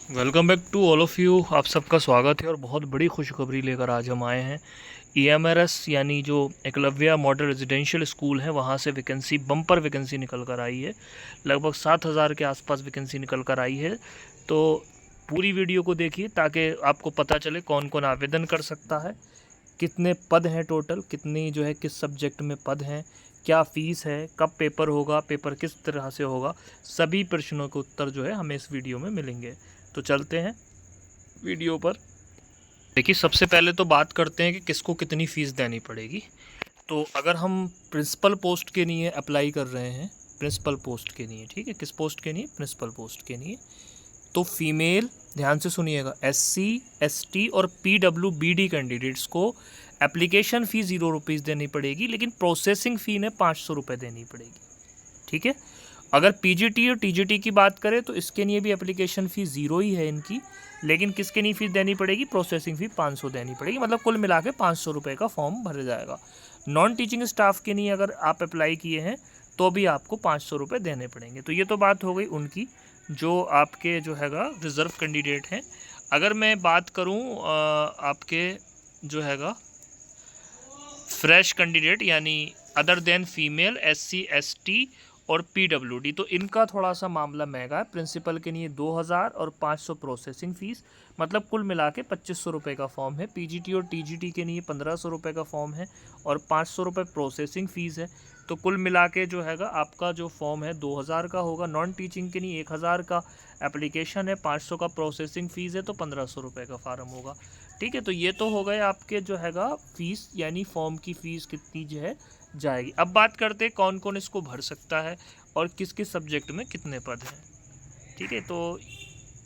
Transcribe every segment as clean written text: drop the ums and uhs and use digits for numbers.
Welcome back to all of you. आप सबका स्वागत है और बहुत बड़ी खुशखबरी लेकर आज हम आए हैं। EMRS यानी जो एकलव्य मॉडल रेजिडेंशियल स्कूल है वहाँ से वैकेंसी, बम्पर वैकेंसी निकल कर आई है। लगभग 7,000 के आसपास वैकेंसी निकल कर आई है। तो पूरी वीडियो को देखिए ताकि आपको पता चले कौन कौन आवेदन कर सकता है, कितने पद हैं टोटल, कितनी जो है किस सब्जेक्ट में पद हैं, क्या फ़ीस है, कब पेपर होगा, पेपर किस तरह से होगा, सभी प्रश्नों के उत्तर जो है हमें इस वीडियो में मिलेंगे। तो चलते हैं वीडियो पर। देखिए, सबसे पहले तो बात करते हैं कि किसको कितनी फ़ीस देनी पड़ेगी। तो अगर हम प्रिंसिपल पोस्ट के लिए अप्लाई कर रहे हैं, प्रिंसिपल पोस्ट के लिए, ठीक है, किस पोस्ट के लिए? प्रिंसिपल पोस्ट के लिए। तो फीमेल, ध्यान से सुनिएगा, SC ST और PWBD कैंडिडेट्स को एप्लीकेशन फ़ी 0 रुपीज़ देनी पड़ेगी, लेकिन प्रोसेसिंग फ़ी ने 500 रुपये देनी पड़ेगी। ठीक है। अगर PGT और TGT की बात करें तो इसके लिए भी एप्लीकेशन फ़ी 0 ही है इनकी, लेकिन किसके लिए फ़ीस देनी पड़ेगी? प्रोसेसिंग फ़ी 500 देनी पड़ेगी। मतलब कुल मिला के 500 रुपये का फॉर्म भर जाएगा। नॉन टीचिंग स्टाफ के लिए अगर आप अप्लाई किए हैं तो भी आपको 500 रुपये देने पड़ेंगे। तो ये तो बात हो गई उनकी, जो आपके जो हैगा रिज़र्व कैंडिडेट हैं। अगर मैं बात करूँ आपके जो हैगा फ्रेश कैंडिडेट यानी other than female, SC ST और PWD, तो इनका थोड़ा सा मामला महंगा है। प्रिंसिपल के लिए 2000 और 500 प्रोसेसिंग फ़ीस, मतलब कुल मिला के 2500 रुपये का फॉर्म है। PGT और TGT के लिए 1500 रुपये का फॉर्म है और 500 रुपये प्रोसेसिंग फ़ीस है। तो कुल मिला के जो हैगा आपका जो फॉर्म है 2000 का होगा। नॉन टीचिंग के लिए 1000 का एप्लीकेशन है, 500 का प्रोसेसिंग फ़ीस है, तो 1500 रुपये का फार्म होगा। ठीक है। तो ये तो हो गए आपके जो हैगा फ़ीस, यानी फॉर्म की फ़ीस कितनी जो है जाएगी। अब बात करते हैं कौन कौन इसको भर सकता है और किस किस सब्जेक्ट में कितने पद हैं। ठीक है। तो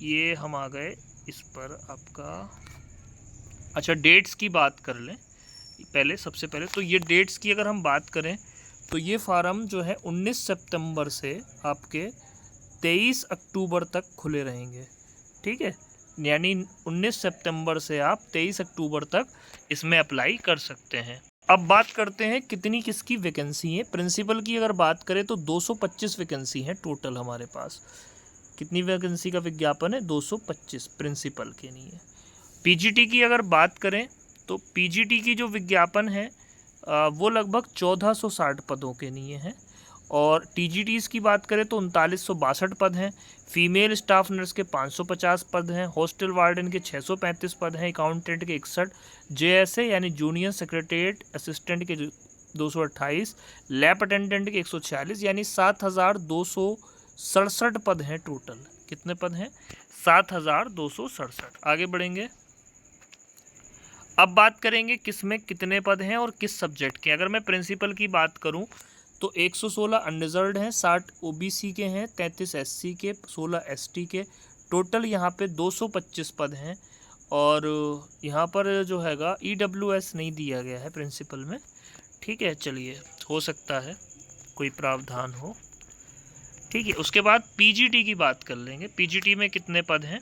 ये हम आ गए इस पर आपका। अच्छा, डेट्स की बात कर लें पहले। सबसे पहले तो ये डेट्स की अगर हम बात करें तो ये फार्म जो है 19 सितंबर से आपके 23 अक्टूबर तक खुले रहेंगे। ठीक है। यानी 19 सितंबर से आप 23 अक्टूबर तक इसमें अप्लाई कर सकते हैं। अब बात करते हैं कितनी किसकी वैकेंसी है। प्रिंसिपल की अगर बात करें तो 225 वैकेंसी है टोटल हमारे पास। कितनी वैकेंसी का विज्ञापन है? 225 प्रिंसिपल के लिए। PGT की अगर बात करें तो PGT की जो विज्ञापन है वो लगभग 1460 पदों के लिए है। और TGTs की बात करें तो 3962 पद हैं। फीमेल स्टाफ नर्स के 550 पद हैं। हॉस्टल वार्डन के 635 पद हैं। अकाउंटेंट के 61, JSA यानी जूनियर सेक्रेटरीट असिस्टेंट के 228, लैब अटेंडेंट के 146, यानी 7267 पद हैं टोटल। कितने पद हैं? 7267। आगे बढ़ेंगे। अब बात करेंगे किस में कितने पद हैं और किस सब्जेक्ट के। अगर मैं प्रिंसिपल की बात करूं तो 116 अनरिजर्व्ड हैं, 60 OBC के हैं, 33 SC के, 16 ST के। टोटल यहाँ पे 225 पद हैं। और यहाँ पर जो हैगा EWS नहीं दिया गया है प्रिंसिपल में। ठीक है, चलिए, हो सकता है कोई प्रावधान हो। ठीक है। उसके बाद PGT की बात कर लेंगे। PGT में कितने पद हैं?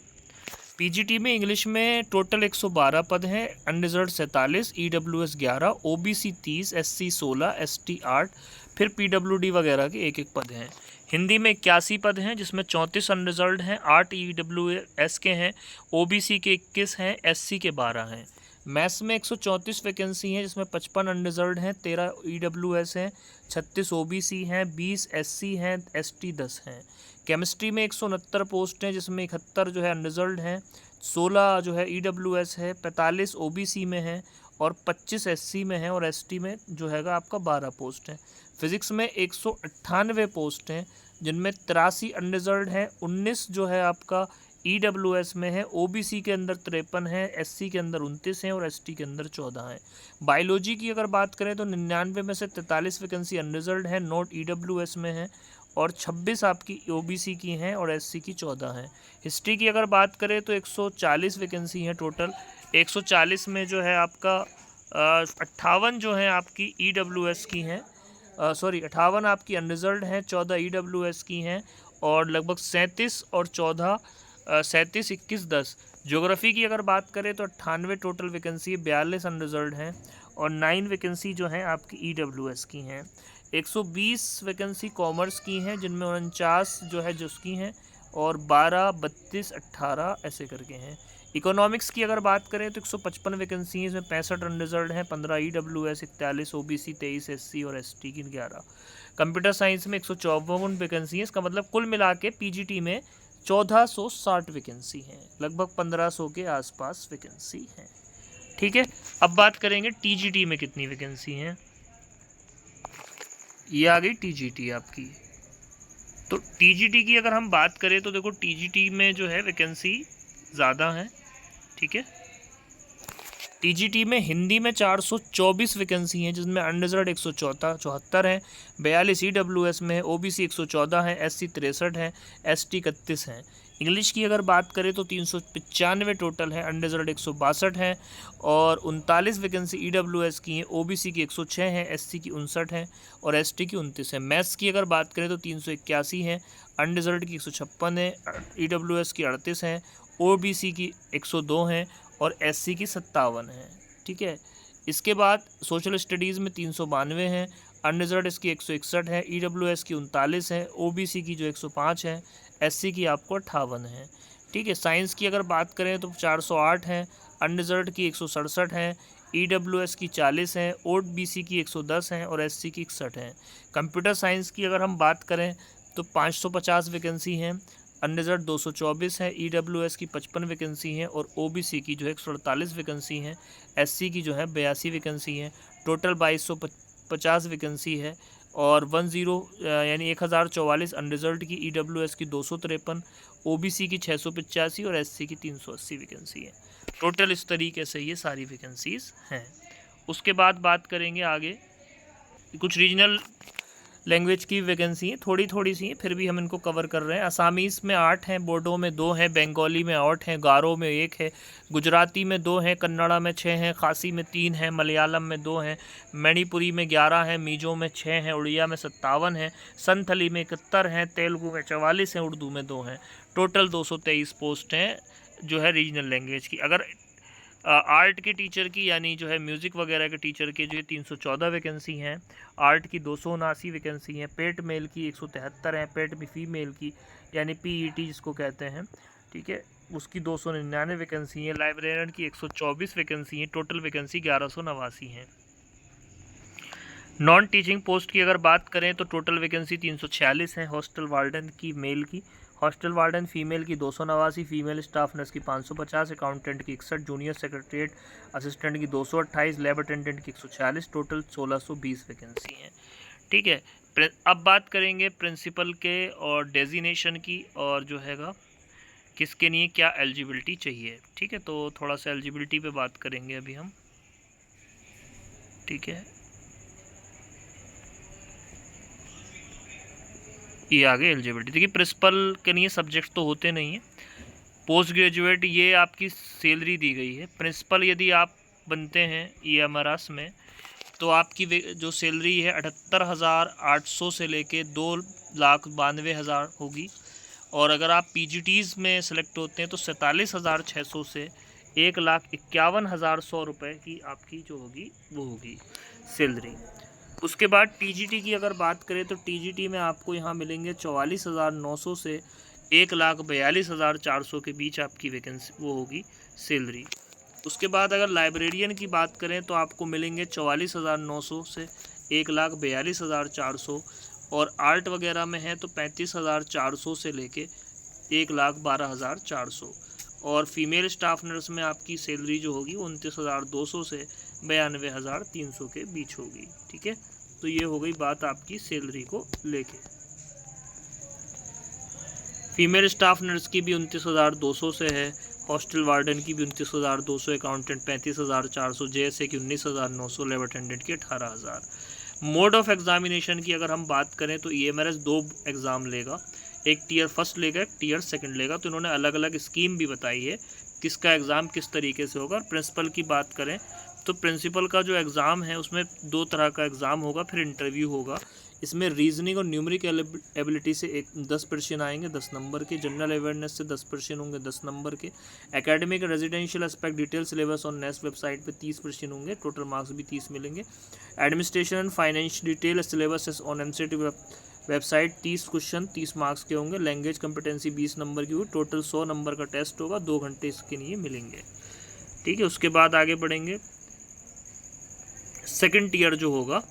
PGT में इंग्लिश में टोटल 112 पद हैं। Unreserved 47, EWS 11, OBC 30, SC 16, ST 8, फिर PWD वगैरह के एक एक पद हैं। हिंदी में 81 पद हैं जिसमें 34 अनरिजर्व्ड हैं, 8 EWS के हैं, OBC के 21 हैं, SC के 12 हैं। मैथ्स में 134 वैकेंसी हैं जिसमें 55 अनरिजर्व्ड हैं, 13 EWS हैं, 36 OBC हैं, 20 SC हैं, ST 10 हैं। केमिस्ट्री में 169 पोस्ट हैं जिसमें 71 जो है अनरिजर्व्ड हैं, 16 जो है EWS है, 45 OBC में है और 25 SC में है और ST में जो हैगा आपका 12 पोस्ट हैं। फिज़िक्स में 198 पोस्ट हैं जिनमें 83 अनरिजर्व्ड हैं, 19 जो है आपका EWS में है, OBC के अंदर 53 है, SC के अंदर 29 हैं और ST के अंदर 14 हैं। बायोलॉजी की अगर बात करें तो 99 में से 43 वैकेंसी अनरिजर्व्ड है, नॉट EWS में है और 26 आपकी OBC की हैं और SC की 14 हैं। हिस्ट्री की अगर बात करें तो 140 वैकेंसी हैं टोटल। 140 में जो है आपका 58 जो है आपकी EWS की हैं, सॉरी 58 आपकी अनरिजर्व्ड हैं, 14 EWS की हैं और लगभग 37 और 14 37 21 10। ज्योग्राफी की अगर बात करें तो 98 टोटल वैकेंसी, 42 अनरिजर्व्ड हैं और 9 वैकेंसी जो हैं आपकी EWS की हैं। 120 वैकेंसी कॉमर्स की हैं जिनमें 49 जो है जिसकी हैं और 12, 32, 18 ऐसे करके हैं। इकोनॉमिक्स की अगर बात करें तो 155 वैकेंसी हैं, इसमें 65 अनरिजर्व्ड हैं, 15 EWS, 41 OBC, 23 SC और ST की 11। कंप्यूटर साइंस में 154 वैकेंसी है, इसका मतलब कुल मिला के PGT में 1460 वैकेंसी हैं, लगभग 1500 के आसपास वैकेंसी हैं। ठीक है, अब बात करेंगे TGT में कितनी वैकेंसी हैं। ये आ गई TGT आपकी। तो TGT की अगर हम बात करें तो देखो TGT में जो है वैकेंसी ज़्यादा है। ठीक है, TGT में हिंदी में 424 वैकेंसी हैं, जिसमें अनरिजर्व्ड 174 हैं, 42 EWS में है, OBC 114 है, SC 63 है, ST 31 हैं। इंग्लिश की अगर बात करें तो 395 टोटल है, अनरिजर्व्ड 162 हैं और 39 वैकेंसी EWS की हैं, OBC की 106 हैं, SC की 59 हैं और ST की 29 है। मैथ्स की अगर बात करें तो 381 हैं, अनरिजर्व्ड की 156 है, EWS की 38 हैं, OBC की 102 हैं और SC की 57 है। ठीक है, इसके बाद सोशल स्टडीज़ में 392 हैं, अनरिजर्व्ड इसकी 161 है, EWS की 39 है, OBC की जो 105 है, SC की आपको 58 है। ठीक है, साइंस की अगर बात करें तो 408 हैं, अनरिजर्व्ड की 167 है, EWS की 40 हैं, OBC की 110 हैं और SC की 61 हैं। कंप्यूटर साइंस की अगर हम बात करें तो 550 वैकेंसी हैं, अनरिजर्व्ड 224 है, EWS की 55 वैकेंसी हैं और OBC की जो है 148 वैकेंसी हैं, SC की जो है 82 वैकेंसी हैं। टोटल 2250 वैकेंसी है और 10 यानी 1044 अनरिजर्व्ड की, EWS की 253, OBC की 685 और SC की 380 वैकेंसी है। टोटल इस तरीके से ये सारी वैकेंसीज हैं। उसके बाद बात करेंगे आगे कुछ रीजनल लैंग्वेज की वैकेंसी हैं, थोड़ी थोड़ी सी हैं, फिर भी हम इनको कवर कर रहे हैं। असामीज़ में 8 हैं, बोडो में 2 हैं, बंगाली में 8 हैं, गारो में 1 है, गुजराती में 2 हैं, कन्नड़ा में 6 हैं, खासी में 3 हैं, मलयालम में 2 हैं, मणिपुरी में 11 हैं, मिजो में 6 हैं, उड़िया में 57 हैं, संथली में 71 हैं, तेलुगु में 44 हैं, उर्दू में 2 हैं। टोटल 223 पोस्ट हैं जो है रीजनल लैंग्वेज की। अगर आर्ट के टीचर की यानी जो है म्यूज़िक वगैरह के टीचर की जो है 314 वैकेंसी हैं, आर्ट की 279 वैकेंसी हैं, पेट मेल की 173 हैं, पेट में फीमेल की यानी PET जिसको कहते हैं, ठीक है, उसकी 299 वैकेंसी हैं, लाइब्रेरियन की 124 वैकेंसी हैं, टोटल वैकेंसी 1189 हैं। नॉन टीचिंग पोस्ट की अगर बात करें तो टोटल वैकेंसी 346 हैं, हॉस्टल वार्डन की मेल की, हॉस्टल वार्डन फीमेल की 289, फीमेल स्टाफ नर्स की 550, अकाउंटेंट की 61, जूनियर सेक्रेटरीट असिस्टेंट की 228, लैब अटेंडेंट की 146, टोटल 1620 वैकेंसी हैं। ठीक है, अब बात करेंगे प्रिंसिपल के और डेजिनेशन की और जो हैगा किसके लिए क्या एलिजिबिलिटी चाहिए। ठीक है, तो थोड़ा सा एलिजिबिलिटी पे बात करेंगे अभी हम। ठीक है, ये आगे एलिजिबिलिटी देखिए, प्रिंसिपल के लिए सब्जेक्ट तो होते नहीं हैं, पोस्ट ग्रेजुएट ये आपकी सैलरी दी गई है। प्रिंसिपल यदि आप बनते हैं EMRS में तो आपकी जो सैलरी है 78,800 से लेके 2,92,000 होगी और अगर आप PGTs में सेलेक्ट होते हैं तो 47,600 से 1,51,100 रुपये की आपकी जो होगी वो होगी सैलरी। उसके बाद TGT की अगर बात करें तो TGT में आपको यहाँ मिलेंगे 44,900 से 1,42,400 के बीच आपकी वैकेंसी वो होगी सैलरी। उसके बाद अगर लाइब्रेरियन की बात करें तो आपको मिलेंगे 44,900 से 1,42,400 और आर्ट वगैरह में है तो 35,400 से लेके 1,12,400 और फीमेल स्टाफ नर्स में आपकी सैलरी जो होगी 29,200 से 92,300 के बीच होगी। ठीक है, तो ये हो गई बात आपकी सैलरी को लेके। फीमेल स्टाफ नर्स की भी 29,200 से है, हॉस्टल वार्डन की भी 29,200, अकाउंटेंट 35,400, JSA की 19,900, लैब अटेंडेंट की 18,000। मोड ऑफ एग्जामिनेशन की अगर हम बात करें तो EMRS 2 एग्ज़ाम लेगा, एक टीयर फर्स्ट लेगा, एक टीयर सेकंड लेगा। तो इन्होंने अलग अलग स्कीम भी बताई है किसका एग्ज़ाम किस तरीके से होगा। प्रिंसिपल की बात करें तो प्रिंसिपल का जो एग्ज़ाम है उसमें 2 तरह का एग्ज़ाम होगा, फिर इंटरव्यू होगा। इसमें रीजनिंग और न्यूमेरिक एबिलिटी से 10 प्रश्न आएंगे 10 नंबर के, जनरल अवेयरनेस से 10 प्रश्न होंगे 10 नंबर के, academic residential aspect detail syllabus और नेस्ट वेबसाइट पे 30 प्रश्न होंगे, टोटल मार्क्स भी 30 मिलेंगे। Administration and finance detail syllabus on MCT website 30 question 30 marks के होंगे, लैंग्वेज कॉम्पिटेंसी 20 नंबर की होगी, टोटल 100 नंबर का टेस्ट होगा, 2 घंटे इसके लिए मिलेंगे। ठीक है, उसके बाद आगे बढ़ेंगे। सेकंड ईयर जो होगा,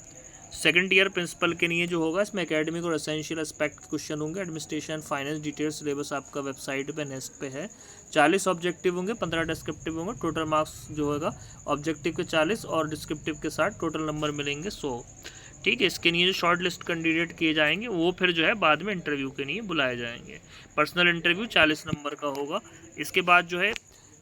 सेकंड ईयर प्रिंसिपल के लिए जो होगा, इसमें एकेडमिक और एसेंशियल एस्पेक्ट क्वेश्चन होंगे, एडमिनिस्ट्रेशन फाइनेंस डिटेल सिलेबस आपका वेबसाइट पे नेस्ट पे है। 40 ऑब्जेक्टिव होंगे, 15 डिस्क्रिप्टिव होंगे, टोटल मार्क्स जो होगा ऑब्जेक्टिव के 40 और डिस्क्रिप्टिव के साथ टोटल नंबर मिलेंगे 100। ठीक है, इसके लिए जो शॉर्ट लिस्ट कैंडिडेट किए जाएंगे वो फिर जो है बाद में इंटरव्यू के लिए बुलाए जाएंगे। पर्सनल इंटरव्यू 40 नंबर का होगा। इसके बाद जो है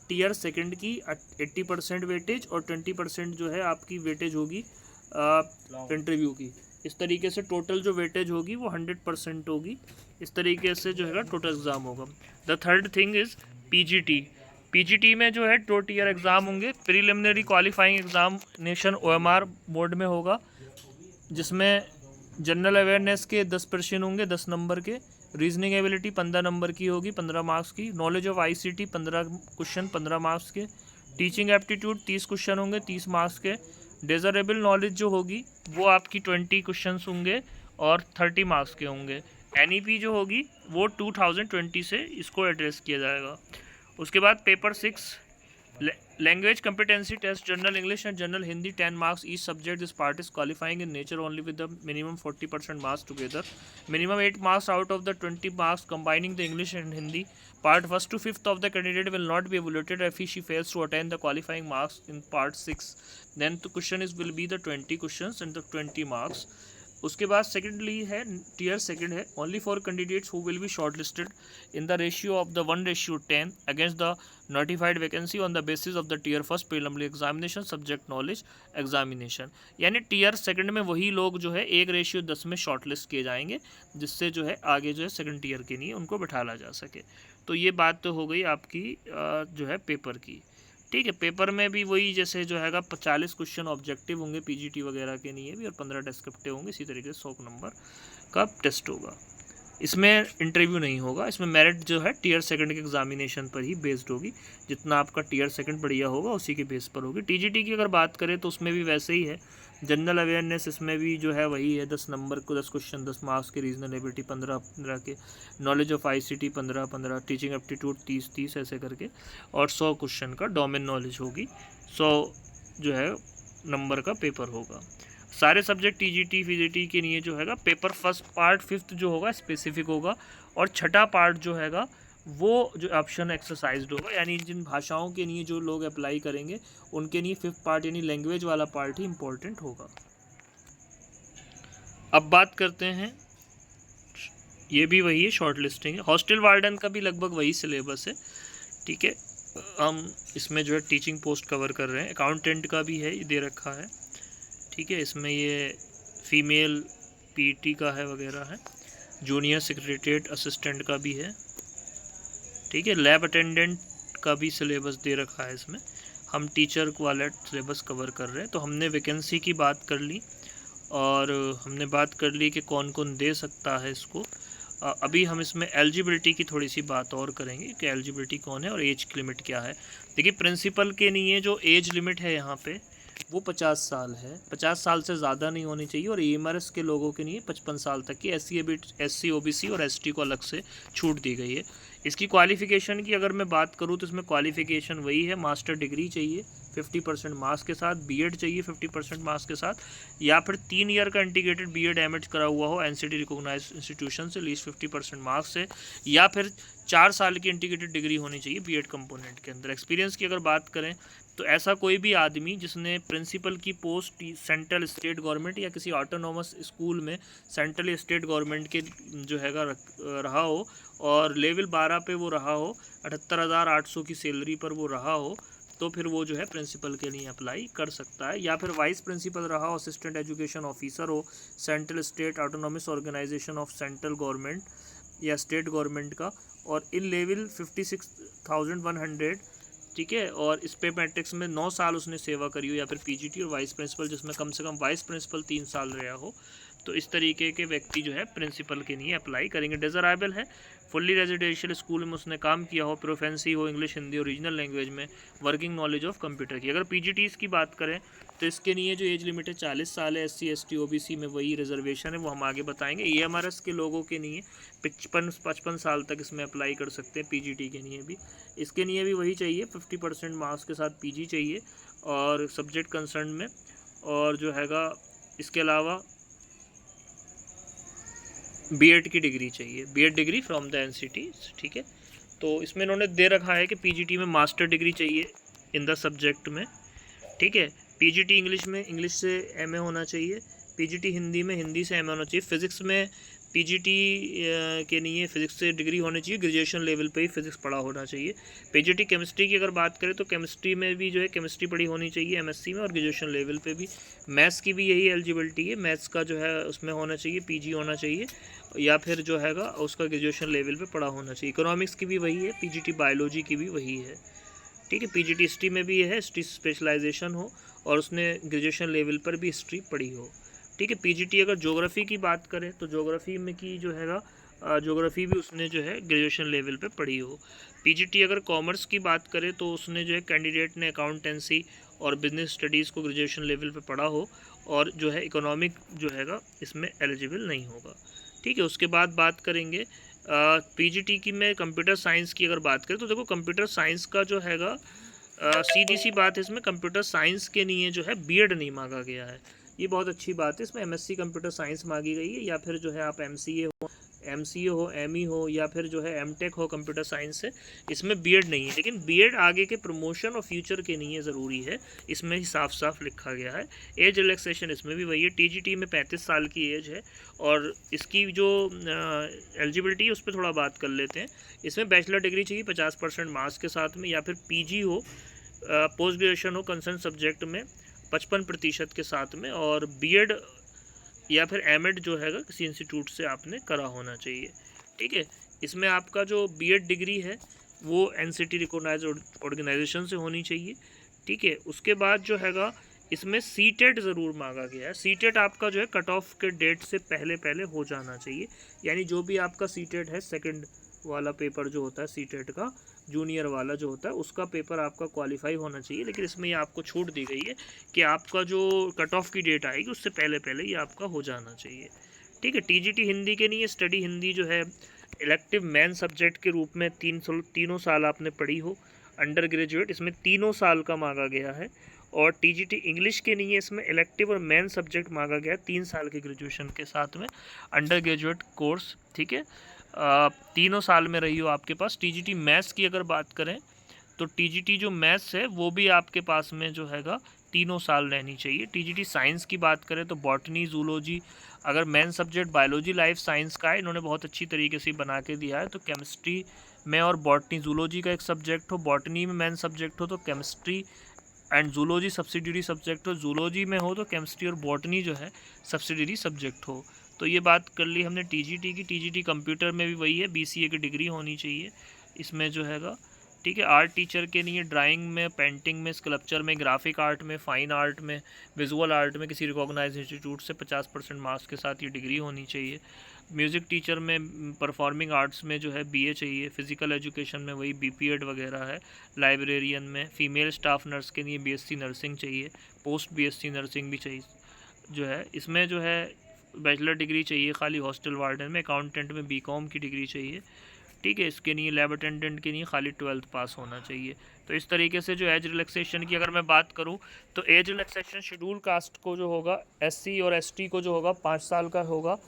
टीयर सेकंड की 80% वेटेज और 20% जो है आपकी वेटेज होगी इंटरव्यू की। इस तरीके से टोटल जो वेटेज होगी वो 100% होगी। इस तरीके से जो है टोटल एग्ज़ाम होगा। The third thing is PGT. PGT में जो है 2 टीयर एग्ज़ाम होंगे। Preliminary qualifying examination OMR mode में होगा, जिसमें जनरल अवेयरनेस के 10% होंगे 10 नंबर के, रीजनिंग एबिलिटी 15 नंबर की होगी 15 मार्क्स की, knowledge of ICT 15 question 15 marks के, टीचिंग एप्टीट्यूड 30 क्वेश्चन होंगे 30 मार्क्स के, डिज़रेबल नॉलेज जो होगी वो आपकी 20 क्वेश्चन होंगे और 30 मार्क्स के होंगे। एनईपी जो होगी वो 2020 से इसको एड्रेस किया जाएगा। उसके बाद paper 6 language competency test, general English and general Hindi 10 marks each subject. This part is qualifying in nature only with the minimum 40% marks together, minimum 8 marks out of the 20 marks combining the English and Hindi. Part 1st to 5th of the candidate will not be evaluated if she fails to attain the qualifying marks in part 6. Then the question is will be the 20 questions and the 20 marks. उसके बाद secondly है tier second है only for candidates who will be shortlisted in the ratio of the 1:10 against the notified vacancy on the basis of the tier first preliminary examination subject knowledge examination. यानी tier second में वही लोग जो है 1:10 में shortlist किए जाएंगे, जिससे जो है आगे जो है सेकंड टीयर के लिए उनको बैठाला जा सके। तो ये बात तो हो गई आपकी जो है पेपर की। ठीक है, पेपर में भी वही जैसे जो है 40 क्वेश्चन ऑब्जेक्टिव होंगे पीजीटी वगैरह के लिए भी और 15 डिस्क्रिप्टिव होंगे। इसी तरीके से 100 नंबर का टेस्ट होगा। इसमें इंटरव्यू नहीं होगा, इसमें मेरिट जो है टीयर सेकंड के एग्जामिनेशन पर ही बेस्ड होगी। जितना आपका टीयर सेकंड बढ़िया होगा उसी के बेस पर होगी। टीजीटी की अगर बात करें तो उसमें भी वैसे ही है। जनरल अवेयरनेस इसमें भी जो है वही है, 10 नंबर को 10 क्वेश्चन 10 मार्क्स के, रीजनल एबिलिटी 15 के, knowledge of ICT 15, teaching aptitude 30 ऐसे करके, और 100 क्वेश्चन का डोमेन नॉलेज होगी। 100 जो है नंबर का पेपर होगा। सारे सब्जेक्ट टीजीटी पीजीटी के लिए जो हैगा पेपर फर्स्ट पार्ट 5th जो होगा स्पेसिफिक होगा, और छठा पार्ट जो हैगा वो जो ऑप्शन एक्सरसाइज्ड होगा। यानी जिन भाषाओं के लिए जो लोग अप्लाई करेंगे उनके लिए 5th पार्ट यानी लैंग्वेज वाला पार्ट ही इम्पोर्टेंट होगा। अब बात करते हैं, ये भी वही है शॉर्ट लिस्टिंग है। हॉस्टल वार्डन का भी लगभग वही सिलेबस है। ठीक है, हम इसमें जो है टीचिंग पोस्ट कवर कर रहे हैं। अकाउंटेंट का भी है, ये दे रखा है। ठीक है, इसमें ये फीमेल पीटी का है वगैरह है। जूनियर सेक्रेटरीट असिस्टेंट का भी है। ठीक है, लैब अटेंडेंट का भी सिलेबस दे रखा है इसमें। हम टीचर वाला सिलेबस कवर कर रहे हैं। तो हमने वैकेंसी की बात कर ली और हमने बात कर ली कि कौन कौन दे सकता है इसको। अभी हम इसमें एलिजिबिलिटी की थोड़ी सी बात और करेंगे कि एलिजिबिलिटी कौन है और एज लिमिट क्या है। देखिए, प्रिंसिपल के लिए जो एज लिमिट है यहाँ पे वो 50 साल है। 50 साल से ज़्यादा नहीं होनी चाहिए। और EMRS के लोगों के लिए 55 साल तक की, SC OBC और ST को अलग से छूट दी गई है। इसकी क्वालिफ़िकेशन की अगर मैं बात करूँ तो इसमें क्वालिफ़िकेशन वही है, मास्टर डिग्री चाहिए 50% मार्क्स के साथ, बीएड चाहिए 50% मार्क्स के साथ, या फिर 3 ईयर का इंटीग्रेटेड बीएड एमएड करा हुआ हो NCT रिकॉग्नाइज्ड इंस्टीट्यूशन से लीस्ट 50% मार्क्स से, या फिर 4 साल की इंटीग्रेटेड डिग्री होनी चाहिए बीएड कंपोनेंट के अंदर। एक्सपीरियंस की अगर बात करें तो ऐसा कोई भी आदमी जिसने प्रिंसिपल की पोस्ट सेंट्रल स्टेट गवर्नमेंट या किसी ऑटोनॉमस स्कूल में सेंट्रल स्टेट गवर्नमेंट के जो हैगा रहा हो और लेवल 12 पे वो रहा हो, 78,800 की सैलरी पर वो रहा हो, तो फिर वो जो है प्रिंसिपल के लिए अप्लाई कर सकता है। या फिर वाइस प्रिंसिपल रहा हो, असिस्टेंट एजुकेशन ऑफिसर हो, central state autonomous organisation of central government या स्टेट गवर्नमेंट का, और इन लेवल 56,100। ठीक है, और इस पे मैट्रिक्स में 9 साल उसने सेवा करी हो, या फिर पीजीटी और वाइस प्रिंसिपल जिसमें कम से कम वाइस प्रिंसिपल 3 साल रहा हो, तो इस तरीके के व्यक्ति जो है प्रिंसिपल के लिए अप्लाई करेंगे। डिज़राइबल है फुल्ली रेजिडेंशियल स्कूल में उसने काम किया हो, प्रोफेंसी हो इंग्लिश हिंदी और रीजनल लैंग्वेज में, वर्किंग नॉलेज ऑफ कंप्यूटर की। अगर पीजीटीज़ की बात करें तो इसके लिए जो एज लिमिट है 40 साल है। एससी एसटी ओबीसी में वही रिजर्वेशन है, वो हम आगे बताएंगे। ईएमआरएस के लोगों के लिए 55 साल तक इसमें अप्लाई कर सकते हैं। पीजीटी के लिए भी, इसके लिए भी वही चाहिए, 50% मार्क्स के साथ पीजी चाहिए और सब्जेक्ट कंसर्न में, और जो हैगा इसके अलावा बीएड की डिग्री चाहिए, BEd degree from the NCT, ठीक है। तो इसमें इन्होंने दे रखा है कि पीजीटी में मास्टर डिग्री चाहिए इन द सब्जेक्ट में, ठीक है। पीजीटी इंग्लिश में इंग्लिश से एमए होना चाहिए, पीजीटी हिंदी में हिंदी से एमए होना चाहिए, फिज़िक्स में पीजीटी के लिए फ़िज़िक्स से डिग्री होनी चाहिए, ग्रेजुएशन लेवल पे ही फिज़िक्स पढ़ा होना चाहिए। पीजीटी केमिस्ट्री की अगर बात करें तो केमिस्ट्री में भी जो है केमिस्ट्री पढ़ी होनी चाहिए एमएससी में, और ग्रेजुएशन लेवल पे भी। मैथ्स की भी यही एलिजिबिलिटी है, मैथ्स का जो है उसमें होना चाहिए पीजी होना चाहिए, या फिर जो हैगा उसका ग्रेजुएशन लेवल पे पढ़ा होना चाहिए। इकोनॉमिक्स की भी वही है, पीजीटी बायोलॉजी की भी वही है, ठीक है। पीजीटी हिस्ट्री में भी है, हिस्ट्री स्पेशलाइजेशन हो और उसने ग्रेजुएशन लेवल पर भी हिस्ट्री पढ़ी हो, ठीक है। पीजीटी अगर ज्योग्राफी की बात करें तो ज्योग्राफी में की जो हैगा ज्योग्राफी भी उसने जो है ग्रेजुएशन लेवल पे पढ़ी हो। पीजीटी अगर कॉमर्स की बात करें तो उसने जो है कैंडिडेट ने अकाउंटेंसी और बिजनेस स्टडीज़ को ग्रेजुएशन लेवल पे पढ़ा हो, और जो है इकोनॉमिक जो हैगा इसमें एलिजिबल नहीं होगा, ठीक है। उसके बाद बात करेंगे पीजीटी की में कंप्यूटर साइंस की अगर बात करें तो देखो कंप्यूटर साइंस का जो हैगा सीधी सी बात है, इसमें कंप्यूटर साइंस के लिए जो है बीएड नहीं मांगा गया है, ये बहुत अच्छी बात है। इसमें एमएससी कंप्यूटर साइंस मांगी गई है, या फिर जो है आप एमसीए हो एमई हो या फिर जो है एमटेक हो कंप्यूटर साइंस से, इसमें बीएड नहीं है। लेकिन बीएड आगे के प्रमोशन और फ्यूचर के लिए ज़रूरी है, इसमें ही साफ साफ लिखा गया है। एज रिलैक्सेशन इसमें भी वही है, टीजीटी में 35 साल की एज है, और इसकी जो एलिजिबिलिटी है उस पर थोड़ा बात कर लेते हैं। इसमें बैचलर डिग्री चाहिए 50% मार्क्स के साथ में, या फिर पीजी हो, पोस्ट ग्रेजुएशन हो कंसर्न सब्जेक्ट में 55% के साथ में, और बीएड या फिर एमएड जो हैगा किसी इंस्टीट्यूट से आपने करा होना चाहिए, ठीक है। इसमें आपका जो बीएड डिग्री है वो एनसीटी रिकॉग्नाइज ऑर्गेनाइजेशन से होनी चाहिए, ठीक है। उसके बाद जो हैगा इसमें सीटेट ज़रूर मांगा गया है। सीटेट आपका जो है कट ऑफ के डेट से पहले पहले हो जाना चाहिए, यानी जो भी आपका सीटेट है सेकंड वाला पेपर जो होता है सीटेट का, जूनियर वाला जो होता है उसका पेपर आपका क्वालिफाई होना चाहिए। लेकिन इसमें ये आपको छूट दी गई है कि आपका जो कट ऑफ की डेट आएगी उससे पहले पहले ये आपका हो जाना चाहिए, ठीक है। टीजीटी हिंदी के लिए स्टडी हिंदी जो है इलेक्टिव मेन सब्जेक्ट के रूप में तीनों साल आपने पढ़ी हो, अंडर ग्रेजुएट इसमें 3 साल का मांगा गया है। और टीजीटी इंग्लिश के लिए इसमें इलेक्टिव और मेन सब्जेक्ट मांगा गया है 3 साल के ग्रेजुएशन के साथ में, अंडर ग्रेजुएट कोर्स, ठीक है। 3 साल में रही हो आपके पास। टीजीटी मैथ्स की अगर बात करें तो टीजीटी जो मैथ्स है वो भी आपके पास में जो हैगा 3 साल रहनी चाहिए। टीजीटी साइंस की बात करें तो बॉटनी जूलॉजी, अगर main subject biology life science का है, इन्होंने बहुत अच्छी तरीके से बना के दिया है, तो केमिस्ट्री में और बॉटनी जूलॉजी का एक सब्जेक्ट हो, बॉटनी में मेन सब्जेक्ट हो तो chemistry and zoology subsidiary subject हो, जूलॉजी में हो तो केमिस्ट्री और बॉटनी जो है सब्सिडरी सब्जेक्ट हो। तो ये बात कर ली हमने टीजीटी की। टीजीटी कंप्यूटर में भी वही है, बीसीए की डिग्री होनी चाहिए इसमें जो हैगा, ठीक है। आर्ट टीचर के लिए ड्राइंग में, पेंटिंग में, स्कल्पचर में, ग्राफिक आर्ट में, फाइन आर्ट में, विजुअल आर्ट में किसी रिकॉग्नाइज इंस्टीट्यूट से 50% मार्क्स के साथ ये डिग्री होनी चाहिए। म्यूज़िक टीचर में, परफॉर्मिंग आर्ट्स में जो है बीए चाहिए। फिज़िकल एजुकेशन में वही बीपीएड वगैरह है। लाइब्रेरियन में, फीमेल स्टाफ नर्स के लिए बीएससी नर्सिंग चाहिए, पोस्ट बीएससी नर्सिंग भी चाहिए जो है। इसमें जो है बैचलर डिग्री चाहिए खाली हॉस्टल वार्डन में। अकाउंटेंट में बीकॉम की डिग्री चाहिए, ठीक है। इसके लिए लैब अटेंडेंट के लिए खाली 12th पास होना चाहिए। तो इस तरीके से जो एज रिलैक्सेशन की अगर मैं बात करूं तो एज रिलैक्सेशन शेड्यूल कास्ट को जो होगा, एससी और एसटी को जो होगा 5 साल का होगा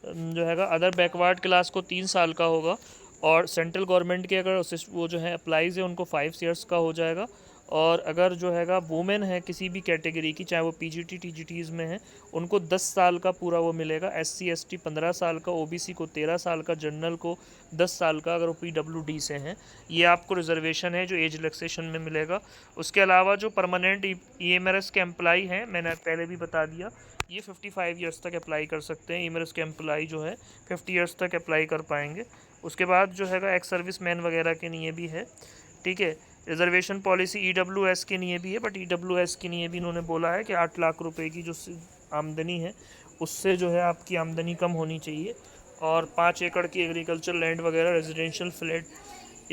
जो हैगा, अदर बैकवर्ड क्लास को 3 साल का होगा, और सेंट्रल गवर्नमेंट के अगर वो जो है अप्लाइज है उनको 5 ईयर्स का हो जाएगा। और अगर जो हैगा वुमेन है किसी भी कैटेगरी की, चाहे वो पीजीटी टीजीटीज़ में है, उनको 10 साल का पूरा वो मिलेगा। एससी एसटी 15 साल का, ओबीसी को 13 साल का, जनरल को 10 साल का अगर वो पीडब्ल्यूडी से हैं। ये आपको रिजर्वेशन है जो एज रिलैक्सेशन में मिलेगा। उसके अलावा जो परमानेंट ईएमआरएस के एम्प्लाई हैं, मैंने पहले भी बता दिया, ये 55 ईयर्स तक अप्लाई कर सकते हैं। ईएमआरएस के एम्प्लाई जो है 50 ईयर्स तक अप्लाई कर पाएंगे। उसके बाद जो हैगा एक्स सर्विस मैन वगैरह के लिए भी है, ठीक है। रिजर्वेशन पॉलिसी ईडब्ल्यूएस के लिए भी है, बट ईडब्ल्यूएस के लिए भी इन्होंने बोला है कि 8 लाख रुपए की जो आमदनी है उससे जो है आपकी आमदनी कम होनी चाहिए, और 5 एकड़ की एग्रीकल्चर लैंड वगैरह, रेजिडेंशियल फ्लैट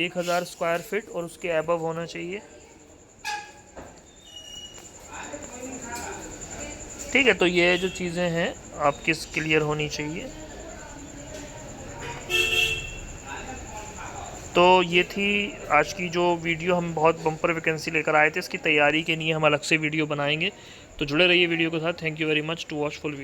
1000 स्क्वायर फीट और उसके अबव होना चाहिए। ठीक है, तो ये जो चीज़ें हैं आपकी क्लियर होनी चाहिए। तो ये थी आज की जो वीडियो, हम बहुत बम्पर वैकेंसी लेकर आए थे, इसकी तैयारी के लिए हम अलग से वीडियो बनाएंगे, तो जुड़े रहिए वीडियो के साथ। Thank you very much to watch full video.